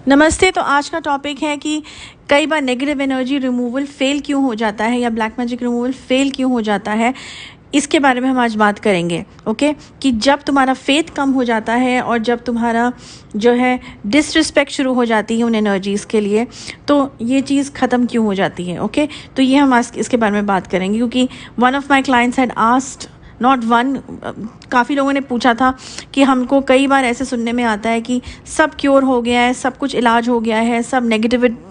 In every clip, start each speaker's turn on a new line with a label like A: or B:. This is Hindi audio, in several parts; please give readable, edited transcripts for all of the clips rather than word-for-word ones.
A: नमस्ते। तो आज का टॉपिक है कि कई बार नेगेटिव एनर्जी रिमूवल फेल क्यों हो जाता है या ब्लैक मैजिक रिमूवल फेल क्यों हो जाता है। इसके बारे में हम आज बात करेंगे। ओके, कि जब तुम्हारा फेथ कम हो जाता है और जब तुम्हारा जो है डिसरिस्पेक्ट शुरू हो जाती है उन एनर्जीज़ के लिए, तो ये चीज़ ख़त्म क्यों हो जाती है। ओके, तो ये हम आज इसके बारे में बात करेंगे, क्योंकि one of my clients had asked, not one, काफ़ी लोगों ने पूछा था कि हमको कई बार ऐसे सुनने में आता है कि सब क्योर हो गया है, सब कुछ इलाज हो गया है, सब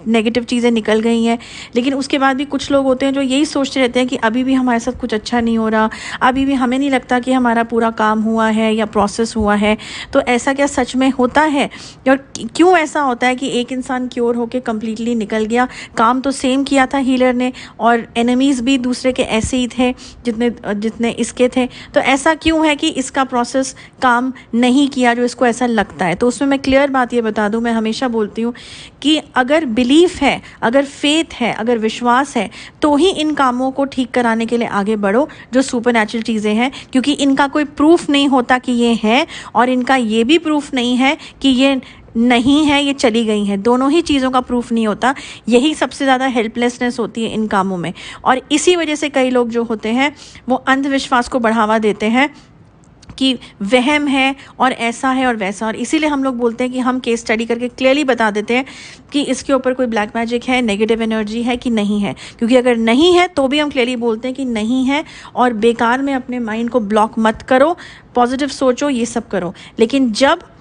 A: नेगेटिव चीज़ें निकल गई हैं, लेकिन उसके बाद भी कुछ लोग होते हैं जो यही सोचते रहते हैं कि अभी भी हमारे साथ कुछ अच्छा नहीं हो रहा, अभी भी हमें नहीं लगता कि हमारा पूरा काम हुआ है या प्रोसेस हुआ है। तो ऐसा क्या सच में होता है और क्यों ऐसा होता है कि एक इंसान क्योर होकर कम्प्लीटली निकल गया, काम तो सेम किया था हीलर ने और एनिमीज़ भी दूसरे के ऐसे ही थे जितने इसके थे, तो ऐसा क्यों है कि इसका प्रोसेस काम नहीं किया जो इसको ऐसा लगता है। तो उसमें मैं क्लियर बात ये बता दूं, मैं हमेशा बोलती हूँ कि अगर बिलीफ है, अगर फेथ है, अगर विश्वास है, तो ही इन कामों को ठीक कराने के लिए आगे बढ़ो जो सुपरनैचुरल चीज़ें हैं, क्योंकि इनका कोई प्रूफ नहीं होता कि ये है और इनका ये भी प्रूफ नहीं है कि ये नहीं है, ये चली गई हैं। दोनों ही चीज़ों का प्रूफ नहीं होता। यही सबसे ज़्यादा हेल्पलेसनेस होती है इन कामों में, और इसी वजह से कई लोग जो होते हैं वो अंधविश्वास को बढ़ावा देते हैं कि वहम है और ऐसा है और वैसा, और इसीलिए हम लोग बोलते हैं कि हम केस स्टडी करके क्लियरली बता देते हैं कि इसके ऊपर कोई ब्लैक मैजिक है, नेगेटिव एनर्जी है कि नहीं है। क्योंकि अगर नहीं है तो भी हम क्लियरली बोलते हैं कि नहीं है, और बेकार में अपने माइंड को ब्लॉक मत करो, पॉजिटिव सोचो, ये सब करो। लेकिन जब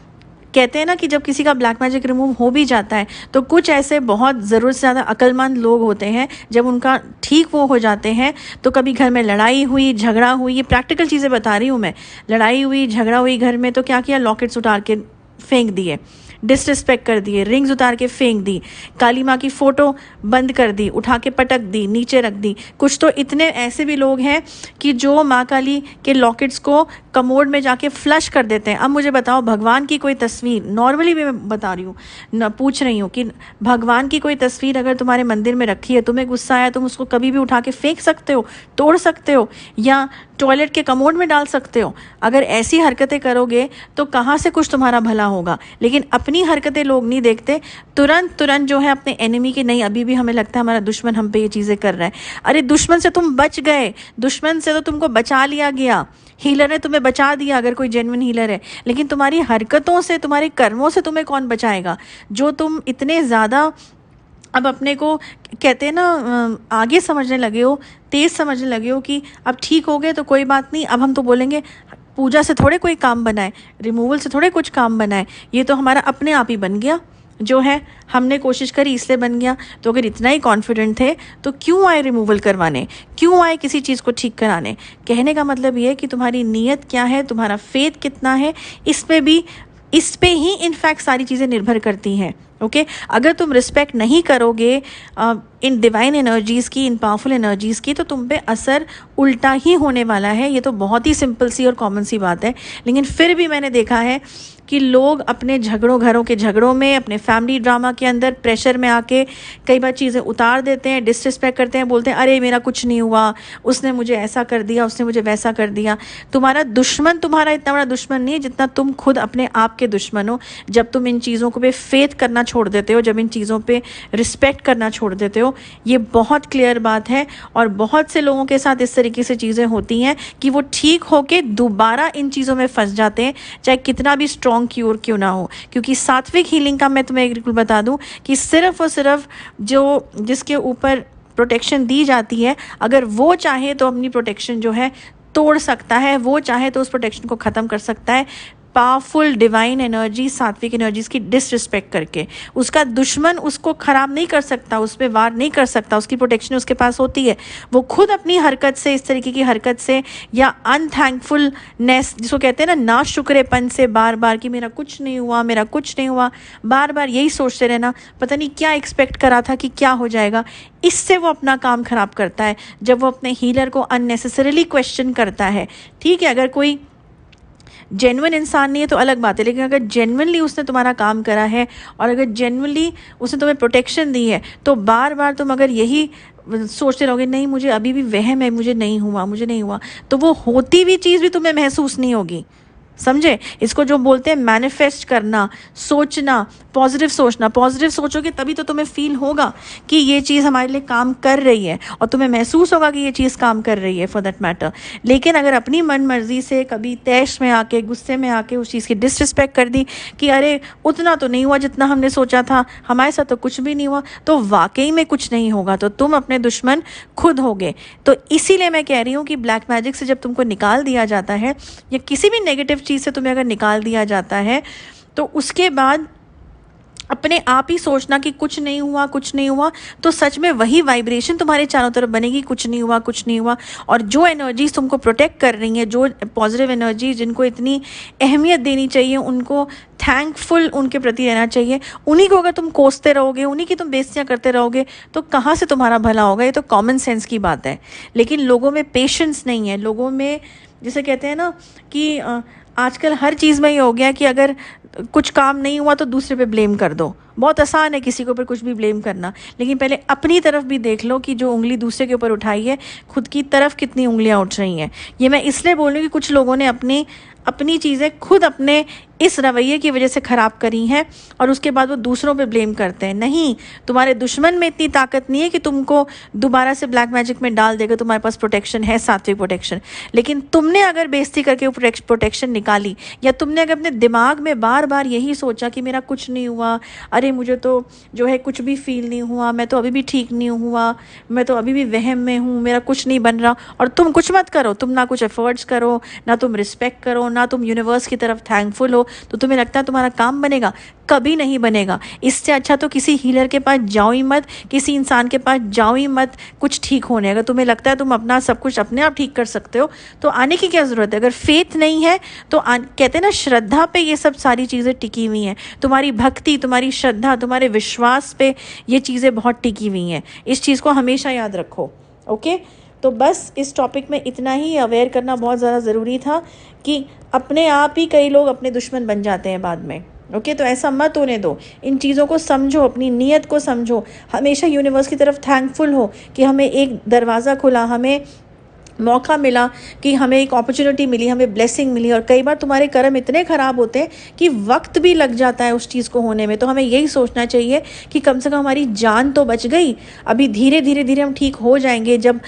A: कहते हैं ना कि जब किसी का ब्लैक मैजिक रिमूव हो भी जाता है तो कुछ ऐसे बहुत ज़रूरत से ज़्यादा अक्लमंद लोग होते हैं, जब उनका ठीक वो हो जाते हैं तो कभी घर में लड़ाई हुई, झगड़ा हुई, ये प्रैक्टिकल चीज़ें बता रही हूँ मैं, लड़ाई हुई, झगड़ा हुई घर में, तो क्या किया, लॉकेट्स उतार के फेंक दिए, डिसरिस्पेक्ट कर दिए, रिंग्स उतार के फेंक दी, काली माँ की फ़ोटो बंद कर दी, उठा के पटक दी, नीचे रख दी। कुछ तो इतने ऐसे भी लोग हैं कि जो माँ काली के लॉकेट्स को कमोड में जाके फ्लश कर देते हैं। अब मुझे बताओ, भगवान की कोई तस्वीर, नॉर्मली भी मैं बता रही हूँ, न पूछ रही हूँ कि भगवान की कोई तस्वीर अगर तुम्हारे मंदिर में रखी है, तुम्हें गुस्सा आया, तुम उसको कभी भी उठा के फेंक सकते हो, तोड़ सकते हो, या टॉयलेट के कमोड में डाल सकते हो। अगर ऐसी हरकतें करोगे तो कहाँ से कुछ तुम्हारा भला होगा। लेकिन अपनी हरकतें लोग नहीं देखते, तुरंत जो है अपने एनिमी की, नहीं अभी भी हमें लगता है हमारा दुश्मन हम पे ये चीज़ें कर रहा है। अरे दुश्मन से तुम बच गए, दुश्मन से तो तुमको बचा लिया गया, हीलर ने तुम्हें बचा दिया अगर कोई जेन्युइन हीलर है, लेकिन तुम्हारी हरकतों से, तुम्हारे कर्मों से तुम्हें कौन बचाएगा। जो तुम इतने ज़्यादा अब अपने को कहते हैं ना आगे समझने लगे हो, तेज़ समझने लगे हो कि अब ठीक हो गए तो कोई बात नहीं, अब हम तो बोलेंगे पूजा से थोड़े कोई काम बनाए, रिमूवल से थोड़े कुछ काम बनाए, ये तो हमारा अपने आप ही बन गया, जो है हमने कोशिश करी इसलिए बन गया। तो अगर इतना ही कॉन्फिडेंट थे तो क्यों आए रिमूवल करवाने, क्यों आए किसी चीज़ को ठीक कराने। कहने का मतलब ये है कि तुम्हारी नीयत क्या है, तुम्हारा फेथ कितना है, इस पे ही इनफैक्ट सारी चीज़ें निर्भर करती हैं। ओके, अगर तुम रिस्पेक्ट नहीं करोगे इन डिवाइन एनर्जीज़ की, इन पावरफुल एनर्जीज़ की, तो तुम पे असर उल्टा ही होने वाला है। ये तो बहुत ही सिंपल सी और कॉमन सी बात है, लेकिन फिर भी मैंने देखा है कि लोग अपने घरों के झगड़ों में, अपने फैमिली ड्रामा के अंदर प्रेशर में आके कई बार चीज़ें उतार देते हैं, डिसरिस्पेक्ट करते हैं, बोलते हैं अरे मेरा कुछ नहीं हुआ, उसने मुझे ऐसा कर दिया, उसने मुझे वैसा कर दिया। तुम्हारा दुश्मन तुम्हारा इतना बड़ा दुश्मन नहीं है जितना तुम खुद अपने आप के दुश्मन हो। जब तुम इन चीज़ों को पे फेथ करना छोड़ देते हो, जब इन चीज़ों पे रिस्पेक्ट करना छोड़ देते हो, ये बहुत क्लियर बात है। और बहुत से लोगों के साथ इस तरीके से चीज़ें होती हैं कि वो ठीक होके दोबारा इन चीज़ों में फंस जाते हैं, चाहे कितना भी स्ट्रॉन्ग क्योर क्यों ना हो। क्योंकि सात्विक हीलिंग का मैं तुम्हें बिल्कुल बता दूं कि सिर्फ और सिर्फ जो जिसके ऊपर प्रोटेक्शन दी जाती है, अगर वो चाहे तो अपनी प्रोटेक्शन जो है तोड़ सकता है, वो चाहे तो उस प्रोटेक्शन को ख़त्म कर सकता है। पावरफुल डिवाइन एनर्जी, सात्विक एनर्जीज़ की डिसरिस्पेक्ट करके उसका दुश्मन उसको ख़राब नहीं कर सकता, उस पर वार नहीं कर सकता, उसकी प्रोटेक्शन उसके पास होती है। वो खुद अपनी हरकत से, इस तरीके की हरकत से या अनथैंकफुलनेस जिसको कहते हैं ना शुक्रेपन से, बार बार कि मेरा कुछ नहीं हुआ, मेरा कुछ नहीं हुआ, बार बार यही सोचते रहना, पता नहीं क्या एक्सपेक्ट करा था कि क्या हो जाएगा, इससे वो अपना काम ख़राब करता है। जब वो अपने हीलर को अननेसेसरीली क्वेश्चन करता है, ठीक है, अगर कोई जेन्युइन इंसान नहीं है तो अलग बात है, लेकिन अगर जेन्युइनली उसने तुम्हारा काम करा है और अगर जेन्युइनली उसने तुम्हें प्रोटेक्शन दी है, तो बार बार तुम अगर यही सोचते रहोगे नहीं मुझे अभी भी वहम है, मुझे नहीं हुआ, तो वो होती हुई चीज़ भी तुम्हें महसूस नहीं होगी। समझे? इसको जो बोलते हैं मैनिफेस्ट करना, सोचना, पॉजिटिव सोचना। पॉजिटिव सोचोगे तभी तो तुम्हें फील होगा कि ये चीज़ हमारे लिए काम कर रही है, और तुम्हें महसूस होगा कि ये चीज़ काम कर रही है फॉर दैट मैटर। लेकिन अगर अपनी मन मर्जी से कभी तैश में आके, गुस्से में आके उस चीज़ की डिसरिस्पेक्ट कर दी कि अरे उतना तो नहीं हुआ जितना हमने सोचा था, हमारे साथ तो कुछ भी नहीं हुआ, तो वाकई में कुछ नहीं होगा, तो तुम अपने दुश्मन खुद होगे। तो इसीलिए मैं कह रही हूँ कि ब्लैक मैजिक से जब तुमको निकाल दिया जाता है, या किसी भी नेगेटिव चीज़ से तुम्हें अगर निकाल दिया जाता है, तो उसके बाद अपने आप ही सोचना कि कुछ नहीं हुआ, कुछ नहीं हुआ, तो सच में वही वाइब्रेशन तुम्हारे चारों तरफ बनेगी, कुछ नहीं हुआ, कुछ नहीं हुआ। और जो एनर्जीज तुमको प्रोटेक्ट कर रही हैं, जो पॉजिटिव एनर्जी जिनको इतनी अहमियत देनी चाहिए, उनको थैंकफुल उनके प्रति रहना चाहिए, उन्हीं को अगर तुम कोसते रहोगे, उन्हीं की तुम बेइज्जतियां करते रहोगे, तो कहाँ से तुम्हारा भला होगा? ये तो कॉमन सेंस की बात है। लेकिन लोगों में पेशेंस नहीं है, लोगों में, जिसे कहते हैं ना कि आजकल हर चीज़ में ये हो गया कि अगर कुछ काम नहीं हुआ तो दूसरे पे ब्लेम कर दो। बहुत आसान है किसी के ऊपर कुछ भी ब्लेम करना, लेकिन पहले अपनी तरफ भी देख लो कि जो उंगली दूसरे के ऊपर उठाई है, खुद की तरफ कितनी उंगलियां उठ रही हैं। ये मैं इसलिए बोल रही हूँ कि कुछ लोगों ने अपनी चीज़ें खुद अपने इस रवैये की वजह से ख़राब करी हैं, और उसके बाद वो दूसरों पे ब्लेम करते हैं। नहीं, तुम्हारे दुश्मन में इतनी ताकत नहीं है कि तुमको दोबारा से ब्लैक मैजिक में डाल देगा। तुम्हारे पास प्रोटेक्शन है, सात्विक प्रोटेक्शन, लेकिन तुमने अगर बेइज्जती करके वो प्रोटेक्शन निकाली, या तुमने अगर अपने दिमाग में बार बार यही सोचा कि मेरा कुछ नहीं हुआ, अरे मुझे तो जो है कुछ भी फील नहीं हुआ, मैं तो अभी भी ठीक नहीं हुआ, मैं तो अभी भी वहम में हूँ, मेरा कुछ नहीं बन रहा, और तुम कुछ मत करो, तुम ना कुछ एफर्ट्स करो, ना तुम रिस्पेक्ट करो, ना तुम यूनिवर्स की तरफ थैंकफुल हो, तो तुम्हें लगता है तुम्हारा काम बनेगा? कभी नहीं बनेगा। इससे अच्छा तो किसी हीलर के पास जाओ ही मत, किसी इंसान के पास जाओ ही मत कुछ ठीक होने। अगर तुम्हें लगता है तुम अपना सब कुछ अपने आप ठीक कर सकते हो, तो आने की क्या ज़रूरत है? अगर फेथ नहीं है तो कहते हैं ना, श्रद्धा पे ये सब सारी चीज़ें टिकी हुई हैं। तुम्हारी भक्ति, तुम्हारी श्रद्धा, तुम्हारे विश्वास पे ये चीज़ें बहुत टिकी हुई हैं। इस चीज़ को हमेशा याद रखो। ओके, तो बस इस टॉपिक में इतना ही अवेयर करना बहुत ज़्यादा ज़रूरी था कि अपने आप ही कई लोग अपने दुश्मन बन जाते हैं बाद में। ओके, तो ऐसा मत होने दो। इन चीज़ों को समझो, अपनी नीयत को समझो, हमेशा यूनिवर्स की तरफ थैंकफुल हो कि हमें एक दरवाज़ा खुला, हमें मौका मिला, कि हमें एक अपॉर्चुनिटी मिली, हमें ब्लेसिंग मिली। और कई बार तुम्हारे कर्म इतने ख़राब होते हैं कि वक्त भी लग जाता है उस चीज़ को होने में, तो हमें यही सोचना चाहिए कि कम से कम हमारी जान तो बच गई, अभी धीरे धीरे धीरे हम ठीक हो जाएंगे। जब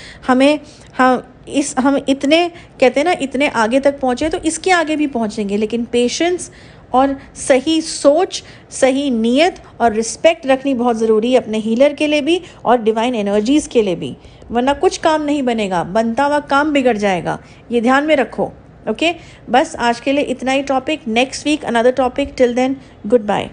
A: हम इतने कहते हैं ना, इतने आगे तक पहुँचे, तो इसके आगे भी पहुँचेंगे। लेकिन पेशेंस और सही सोच, सही नीयत और रिस्पेक्ट रखनी बहुत ज़रूरी है, अपने हीलर के लिए भी और डिवाइन एनर्जीज़ के लिए भी, वरना कुछ काम नहीं बनेगा, बनता हुआ काम बिगड़ जाएगा। ये ध्यान में रखो। ओके, बस आज के लिए इतना ही topic. Next week another topic. Till then, good bye.